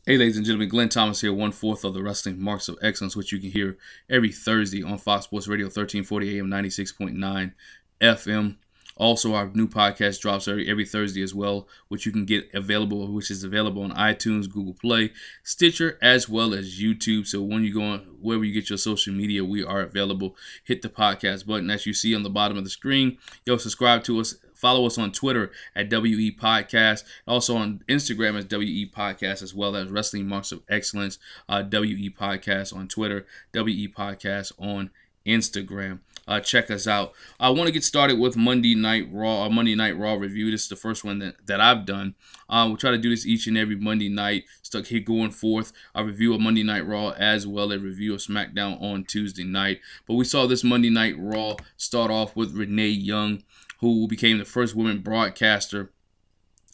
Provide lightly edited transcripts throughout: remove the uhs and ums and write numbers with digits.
Hey, ladies and gentlemen, Glenn Thomas here, 1/4 of the Wrestling Marks of Excellence, which you can hear every Thursday on Fox Sports Radio, 1340 AM, 96.9 FM. Also, our new podcast drops every Thursday as well, which you can get available, which is available on iTunes, Google Play, Stitcher, as well as YouTube. So when you go on wherever you get your social media, we are available. Hit the podcast button as you see on the bottom of the screen. Subscribe to us. Follow us on Twitter at WE Podcast. Also on Instagram as WE Podcast, as well as Wrestling Marks of Excellence, WE Podcast on Twitter, WE Podcast on Instagram. Check us out. I want to get started with Monday Night Raw, Monday Night Raw review. This is the first one that I've done. We'll try to do this each and every Monday night. Stuck here going forth. A review of Monday Night Raw as well as a review of SmackDown on Tuesday night. But we saw this Monday Night Raw start off with Renee Young, who became the first woman broadcaster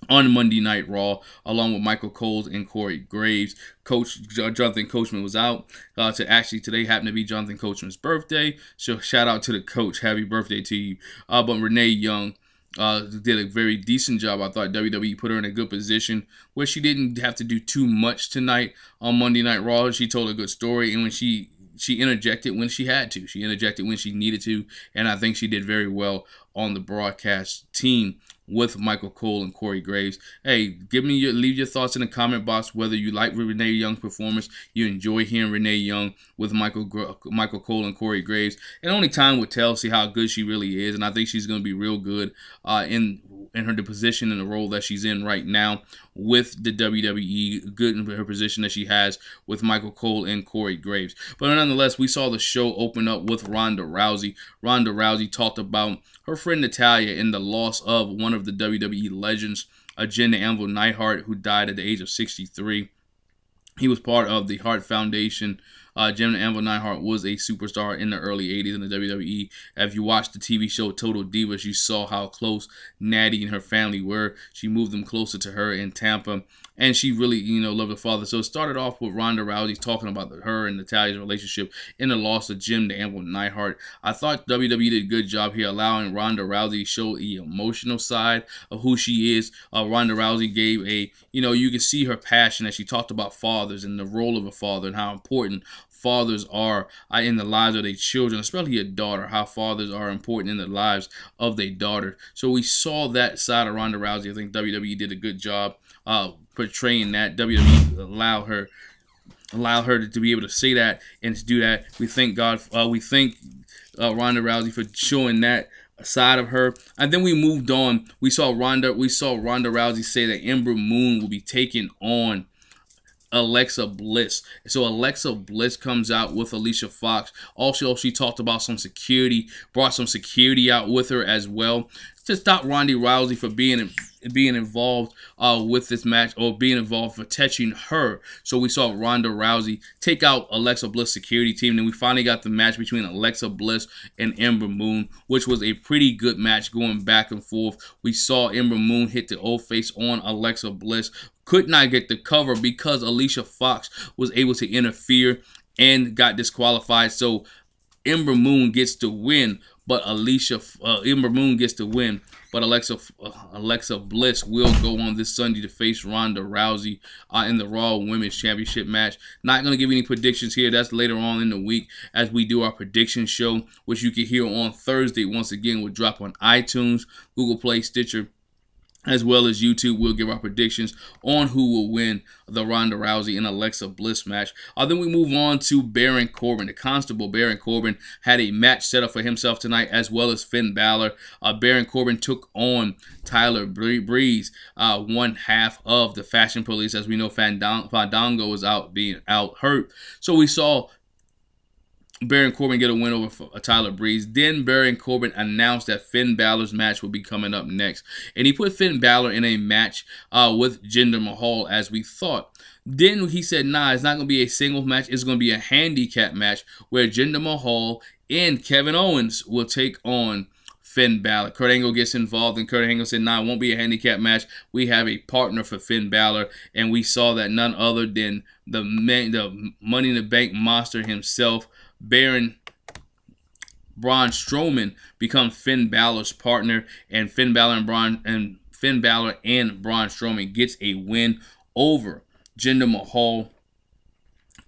on Monday Night Raw, along with Michael Cole and Corey Graves. Coach Jonathan Coachman was out. Today happened to be Jonathan Coachman's birthday. So shout out to the coach. Happy birthday to you. But Renee Young did a very decent job. I thought WWE put her in a good position where she didn't have to do too much tonight on Monday Night Raw. She told a good story, and when she interjected when she had to. She interjected when she needed to, and I think she did very well on the broadcast team with Michael Cole and Corey Graves. Hey, leave your thoughts in the comment box whether you like Renee Young's performance, you enjoy hearing Renee Young with Michael Cole and Corey Graves. And only time will tell, see how good she really is, and I think she's going to be real good in her position and the role that she's in right now with the WWE, good in her position that she has with Michael Cole and Corey Graves. But nonetheless, we saw the show open up with Ronda Rousey. Ronda Rousey talked about her friend Natalya and the loss of one of the WWE legends, Jinder Anvil Neidhart, who died at the age of 63. He was part of the Hart Foundation. Jinder Anvil Neidhart was a superstar in the early 80s in the WWE. If you watched the TV show Total Divas, you saw how close Natty and her family were. She moved them closer to her in Tampa, and she really, loved her father. So it started off with Ronda Rousey talking about her and Natalya's relationship in the loss of Jinder Anvil Neidhart. I thought WWE did a good job here allowing Ronda Rousey to show the emotional side of who she is. Ronda Rousey gave you can see her passion as she talked about fathers and the role of a father and how important fathers are in the lives of their children, especially a daughter, how fathers are important in the lives of their daughter. So we saw that side of Ronda Rousey. I think WWE did a good job portraying that. WWE allow her to be able to say that and to do that. We thank God. We thank Ronda Rousey for showing that side of her. And then we moved on. We saw Ronda Rousey say that Ember Moon will be taking on Alexa Bliss. So Alexa Bliss comes out with Alicia Fox. Also, she talked about some security, brought some security out with her as well to stop Ronda Rousey for being involved with this match, or being involved for touching her. So we saw Ronda Rousey take out Alexa Bliss security team, and then we finally got the match between Alexa Bliss and Ember Moon, which was a pretty good match going back and forth. We saw Ember Moon hit the old face on Alexa Bliss. Could not get the cover because Alicia Fox was able to interfere and got disqualified. So Ember Moon gets to win, but Ember Moon gets to win, but Alexa Bliss will go on this Sunday to face Ronda Rousey in the Raw Women's Championship match. Not going to give any predictions here. That's later on in the week as we do our prediction show, which you can hear on Thursday. Once again, we'll drop on iTunes, Google Play, Stitcher, as well as YouTube. We'll give our predictions on who will win the Ronda Rousey and Alexa Bliss match. Then we move on to Baron Corbin. The Constable, Baron Corbin, had a match set up for himself tonight, as well as Finn Bálor. Baron Corbin took on Tyler Breeze, one half of the Fashion Police. As we know, Fandango was out hurt. So we saw Baron Corbin get a win over Tyler Breeze. Then Baron Corbin announced that Finn Balor's match will be coming up next. And he put Finn Bálor in a match with Jinder Mahal, as we thought. Then he said, nah, it's not going to be a singles match. It's going to be a handicap match where Jinder Mahal and Kevin Owens will take on Finn Bálor. Kurt Angle gets involved, and Kurt Angle said, nah, it won't be a handicap match. We have a partner for Finn Bálor. And we saw that none other than the Money in the Bank monster himself, Braun Strowman, become Finn Bálor's partner, and Finn Bálor and Braun Strowman gets a win over Jinder Mahal,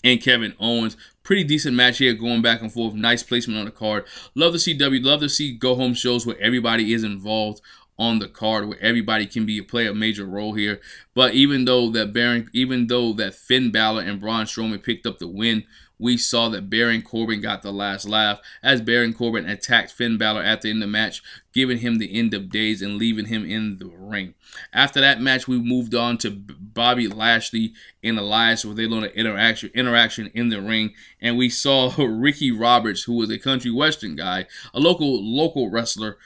and Kevin Owens. Pretty decent match here, going back and forth. Nice placement on the card. Love to see love to see go home shows where everybody is involved on the card, where everybody can play a major role here. But even though that Finn Balor and Braun Strowman picked up the win, we saw that Baron Corbin got the last laugh as Baron Corbin attacked Finn Balor at the end of the match, giving him the end of days and leaving him in the ring. After that match, we moved on to Bobby Lashley and Elias, where they learned an interaction in the ring, and we saw Ricky Roberts, who was a country western guy, a local wrestler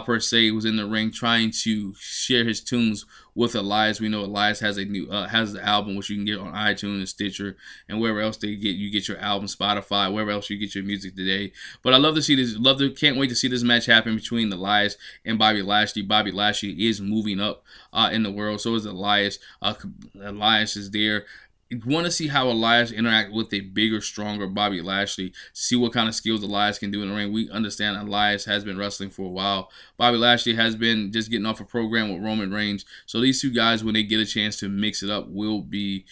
per se, was in the ring trying to share his tunes with Elias. We know Elias has a new has the album, which you can get on iTunes and Stitcher and wherever else you get your album, Spotify, wherever else you get your music today. But I love to see this. Can't wait to see this match happen between Elias and Bobby Lashley. Bobby Lashley is moving up in the world, so is Elias. Elias is there. Want to see how Elias interact with a bigger, stronger Bobby Lashley, see what kind of skills Elias can do in the ring. We understand Elias has been wrestling for a while. Bobby Lashley has been just getting off a program with Roman Reigns. So these two guys, when they get a chance to mix it up, will be,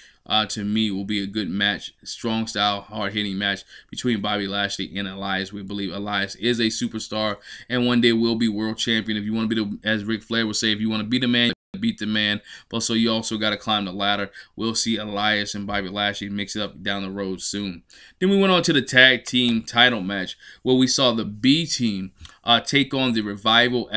to me, will be a good match. Strong style, hard-hitting match between Bobby Lashley and Elias. We believe Elias is a superstar and one day will be world champion. If you want to be as Ric Flair would say, if you want to be the man, beat the man, but so you also got to climb the ladder. We'll see Elias and Bobby Lashley mix it up down the road soon. Then we went on to the tag team title match, where we saw the B team take on the Revival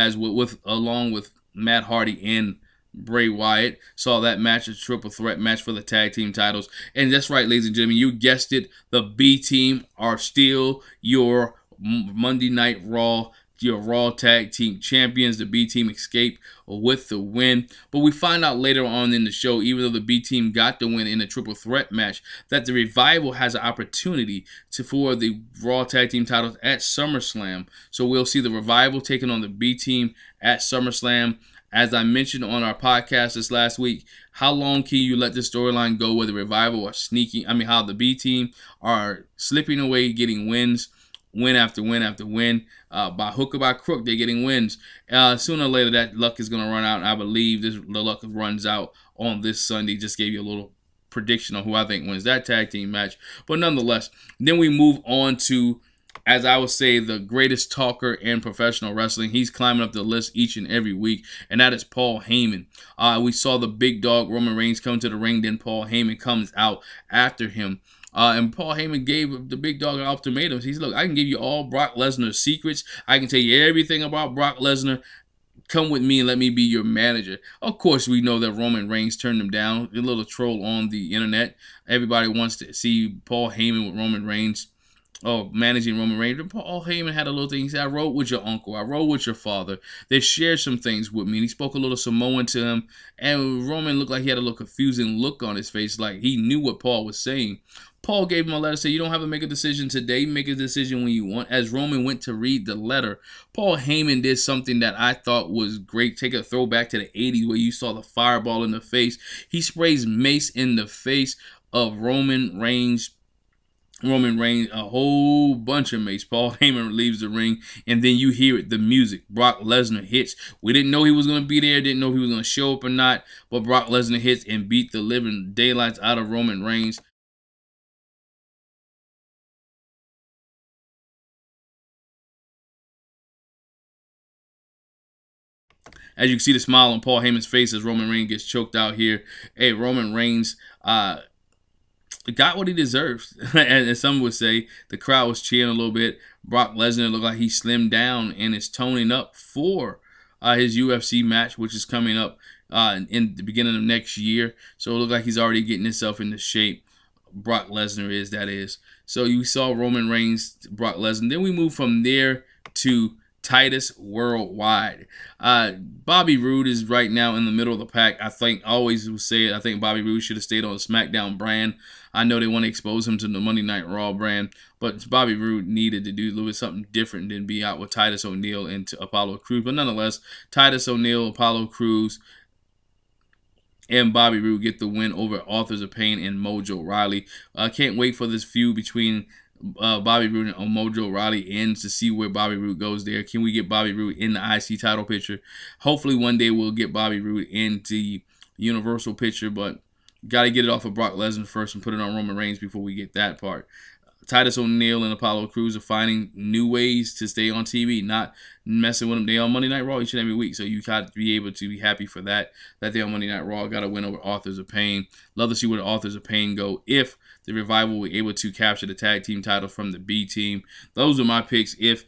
along with Matt Hardy and Bray Wyatt. Saw that match, a triple threat match for the tag team titles. And that's right, ladies and gentlemen, you guessed it, the B team are still your Monday Night Raw, your Raw Tag Team Champions. The B Team escaped with the win. But we find out later on in the show, even though the B Team got the win in a triple threat match, that the Revival has an opportunity for the Raw Tag Team titles at SummerSlam. So we'll see the Revival taking on the B Team at SummerSlam. As I mentioned on our podcast this last week, how long can you let this storyline go where the Revival are sneaking? how the B Team are slipping away, getting wins, win after win after win. By hook or by crook, they're getting wins. Sooner or later, that luck is going to run out. And I believe the luck runs out on this Sunday. Just gave you a little prediction on who I think wins that tag team match. But nonetheless, then we move on to, as I would say, the greatest talker in professional wrestling. He's climbing up the list each and every week, and that is Paul Heyman. We saw the big dog Roman Reigns come to the ring, then Paul Heyman comes out after him. And Paul Heyman gave the big dog an ultimatum. He's, look, I can give you all Brock Lesnar's secrets. I can tell you everything about Brock Lesnar. Come with me and let me be your manager. Of course, we know that Roman Reigns turned him down. A little troll on the internet. Everybody wants to see Paul Heyman with Roman Reigns. Oh, managing Roman Reigns. Paul Heyman had a little thing. He said, I rode with your uncle. I rode with your father. They shared some things with me. And he spoke a little Samoan to him. And Roman looked like he had a little confusing look on his face, like he knew what Paul was saying. Paul gave him a letter, said, you don't have to make a decision today. Make a decision when you want. As Roman went to read the letter, Paul Heyman did something that I thought was great. Take a throwback to the 80s where you saw the fireball in the face. He sprays mace in the face of Roman Reigns, a whole bunch of mace. Paul Heyman leaves the ring, and then you hear it, the music. Brock Lesnar hits. We didn't know he was going to be there, didn't know if he was going to show up or not, but Brock Lesnar hits and beat the living daylights out of Roman Reigns. As you can see the smile on Paul Heyman's face as Roman Reigns gets choked out here. Hey, Roman Reigns got what he deserves. As some would say, the crowd was cheering a little bit. Brock Lesnar looked like he slimmed down and is toning up for his UFC match, which is coming up in the beginning of next year. So it looks like he's already getting himself into shape. Brock Lesnar is, that is. So you saw Roman Reigns, Brock Lesnar. Then we move from there to Titus Worldwide. Bobby Roode is right now in the middle of the pack. I think, I always will say it, I think Bobby Roode should have stayed on the SmackDown brand. I know they want to expose him to the Monday Night Raw brand, but Bobby Roode needed to do a little bit something different than be out with Titus O'Neil and Apollo Crews. But nonetheless, Titus O'Neil, Apollo Crews, and Bobby Roode get the win over Authors of Pain and Mojo Rawley. I can't wait for this feud between Bobby Roode and Mojo Rawley ends to see where Bobby Roode goes there. Can we get Bobby Roode in the IC title picture? Hopefully one day we'll get Bobby Roode in the Universal picture, but got to get it off of Brock Lesnar first and put it on Roman Reigns before we get that part. Titus O'Neil and Apollo Crews are finding new ways to stay on TV, not messing with them. They're on Monday Night Raw each and every week, so you got to be able to be happy for that they're on Monday Night Raw. Got to win over Authors of Pain. Love to see where the Authors of Pain go if the Revival were able to capture the tag team title from the B team. Those are my picks. If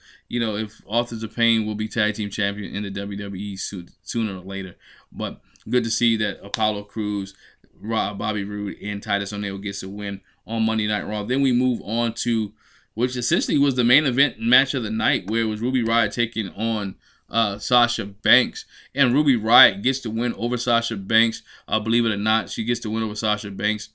Authors of Pain will be tag team champion in the WWE sooner or later. But good to see that Apollo Crews, Bobby Roode, and Titus O'Neil gets a win on Monday Night Raw. Then we move on to, which essentially was the main event match of the night, where it was Ruby Riott taking on Sasha Banks. And Ruby Riott gets the win over Sasha Banks. Believe it or not, she gets the win over Sasha Banks.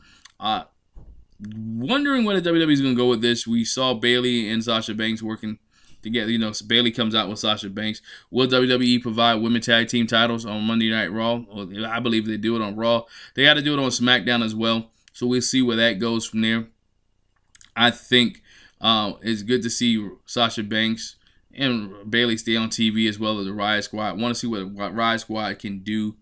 Wondering where the WWE is going to go with this. We saw Bayley and Sasha Banks working together. Bayley comes out with Sasha Banks. Will WWE provide women tag team titles on Monday Night Raw? Well, I believe they do it on Raw. They got to do it on SmackDown as well. So we'll see where that goes from there. I think it's good to see Sasha Banks and Bayley stay on TV as well as the Riot Squad. I want to see what Riot Squad can do,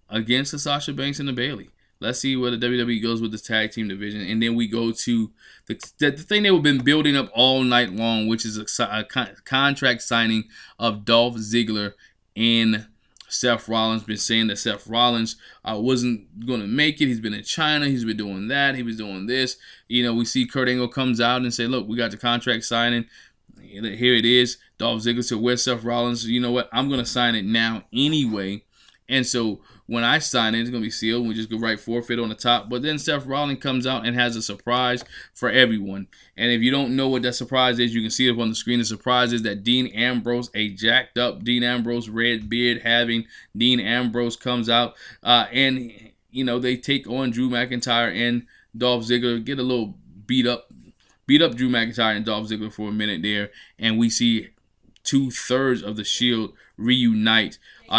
against the Sasha Banks and the Bayley. Let's see where the WWE goes with this tag team division. And then we go to the thing they've been building up all night long, which is a contract signing of Dolph Ziggler and Seth Rollins. Been saying that Seth Rollins wasn't going to make it. He's been in China. He's been doing that. He was doing this. We see Kurt Angle comes out and say, look, we got the contract signing. Here it is. Dolph Ziggler said, where's Seth Rollins? You know what? I'm going to sign it now anyway. And so when I sign it, it's going to be sealed. We just go right forfeit on the top. But then Seth Rollins comes out and has a surprise for everyone. And if you don't know what that surprise is, you can see it up on the screen. The surprise is that Dean Ambrose, a jacked up Dean Ambrose, red beard having Dean Ambrose, comes out. And they take on Drew McIntyre and Dolph Ziggler, get a little beat up Drew McIntyre and Dolph Ziggler for a minute there. And we see 2/3 of the Shield reunite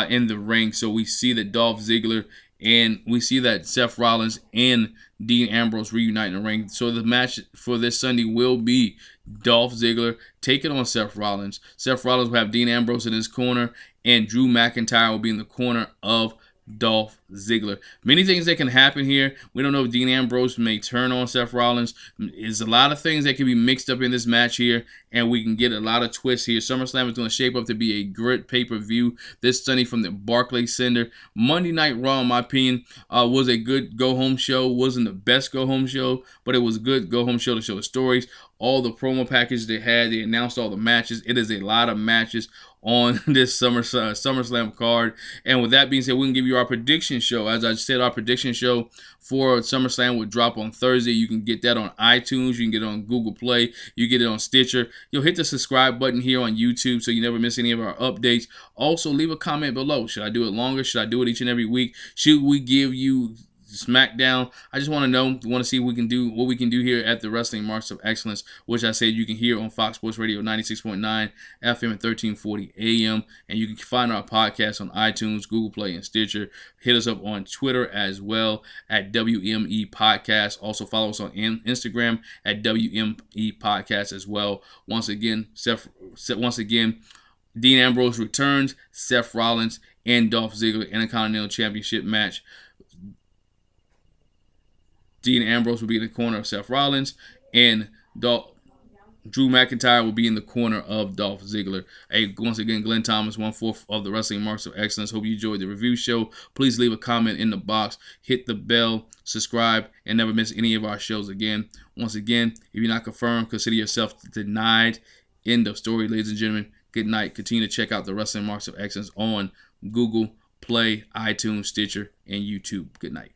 in the ring. So we see that Dolph Ziggler and we see that Seth Rollins and Dean Ambrose reunite in the ring. So the match for this Sunday will be Dolph Ziggler taking on Seth Rollins. Seth Rollins will have Dean Ambrose in his corner, and Drew McIntyre will be in the corner of Dolph Ziggler. Many things that can happen here. We don't know if Dean Ambrose may turn on Seth Rollins. There's a lot of things that can be mixed up in this match here, and we can get a lot of twists here. SummerSlam is going to shape up to be a great pay-per-view this Sunday from the Barclays Center. Monday Night Raw, in my opinion, was a good go-home show. Wasn't the best go-home show, but it was a good go-home show to show the stories. All the promo package they had, they announced all the matches. It is a lot of matches on this SummerSlam card. And with that being said, we can give you our prediction show. As I said, our prediction show for SummerSlam will drop on Thursday. You can get that on iTunes. You can get it on Google Play. You get it on Stitcher. You'll hit the subscribe button here on YouTube so you never miss any of our updates. Also, leave a comment below. Should I do it longer? Should I do it each and every week? Should we give you SmackDown? I just want to know, want to see what we can do here at the Wrestling Marks of Excellence, which I said you can hear on Fox Sports Radio 96.9 FM at 1340 AM, and you can find our podcast on iTunes, Google Play, and Stitcher. Hit us up on Twitter as well at WME Podcast. Also follow us on Instagram at WME Podcast as well. Once again, Dean Ambrose returns, Seth Rollins and Dolph Ziggler in a Continental Championship match. Dean Ambrose will be in the corner of Seth Rollins, and Drew McIntyre will be in the corner of Dolph Ziggler. Hey, once again, Glenn Thomas, 1/4 of the Wrestling Marks of Excellence. Hope you enjoyed the review show. Please leave a comment in the box, hit the bell, subscribe, and never miss any of our shows again. Once again, if you're not confirmed, consider yourself denied. End of story, ladies and gentlemen. Good night. Continue to check out the Wrestling Marks of Excellence on Google Play, iTunes, Stitcher, and YouTube. Good night.